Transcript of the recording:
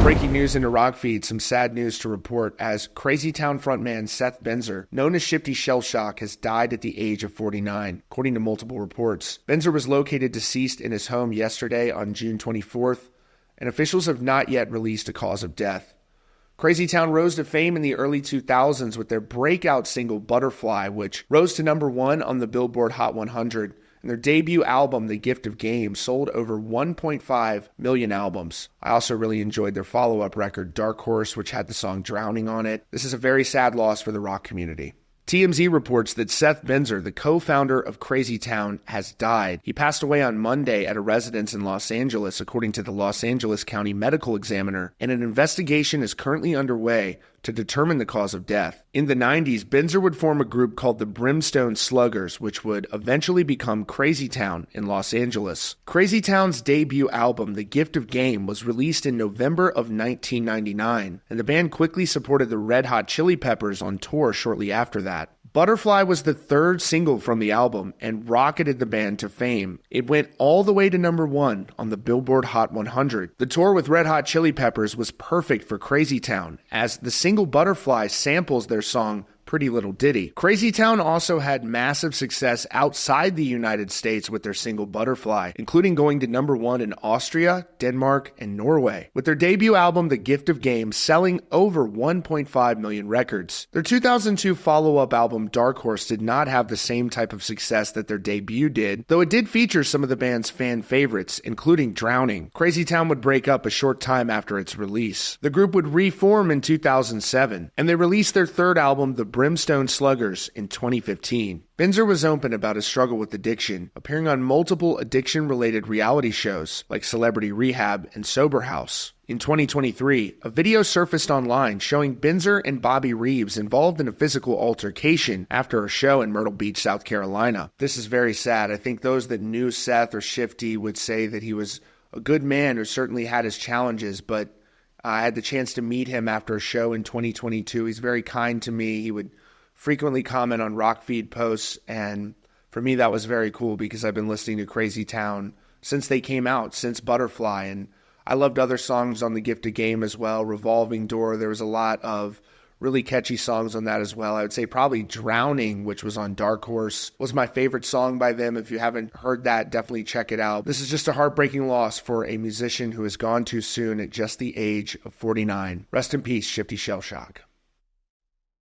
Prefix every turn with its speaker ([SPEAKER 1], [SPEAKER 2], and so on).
[SPEAKER 1] Breaking news into Rock Feed, some sad news to report as Crazy Town frontman Seth Binzer, known as Shifty Shellshock, has died at the age of 49, according to multiple reports. Binzer was located deceased in his home yesterday on June 24th, and officials have not yet released a cause of death. Crazy Town rose to fame in the early 2000s with their breakout single Butterfly, which rose to number 1 on the Billboard Hot 100. And their debut album, The Gift of Game, sold over 1.5 million albums. I also really enjoyed their follow-up record, Dark Horse, which had the song Drowning on it. This is a very sad loss for the rock community. TMZ reports that Seth Binzer, the co-founder of Crazy Town, has died. He passed away on Monday at a residence in Los Angeles, according to the Los Angeles County Medical Examiner, and an investigation is currently underway to determine the cause of death. In the 90s, Binzer would form a group called the Brimstone Sluggers, which would eventually become Crazy Town in Los Angeles. Crazy Town's debut album, The Gift of Game, was released in November of 1999, and the band quickly supported the Red Hot Chili Peppers on tour shortly after that. Butterfly was the third single from the album and rocketed the band to fame. It went all the way to number 1 on the Billboard Hot 100. The tour with Red Hot Chili Peppers was perfect for Crazy Town, as the single Butterfly samples their song Pretty Little Ditty. Crazy Town also had massive success outside the United States with their single Butterfly, including going to number 1 in Austria, Denmark, and Norway, with their debut album The Gift of Game selling over 1.5 million records. Their 2002 follow-up album Dark Horse did not have the same type of success that their debut did, though it did feature some of the band's fan favorites, including Drowning. Crazy Town would break up a short time after its release. The group would reform in 2007, and they released their third album, The Brimstone Sluggers, in 2015. Binzer was open about his struggle with addiction, appearing on multiple addiction-related reality shows like Celebrity Rehab and Sober House. In 2023, a video surfaced online showing Binzer and Bobby Reeves involved in a physical altercation after a show in Myrtle Beach, South Carolina. This is very sad. I think those that knew Seth or Shifty would say that he was a good man who certainly had his challenges, but I had the chance to meet him after a show in 2022. He's very kind to me. He would frequently comment on Rock Feed posts, and for me that was very cool because I've been listening to Crazy Town since they came out, since Butterfly, and I loved other songs on The Gift of Game as well. Revolving Door, there was a lot of really catchy songs on that as well. I would say probably Drowning, which was on Dark Horse, was my favorite song by them. If you haven't heard that, definitely check it out. This is just a heartbreaking loss for a musician who has gone too soon at just the age of 49. Rest in peace, Shifty Shellshock.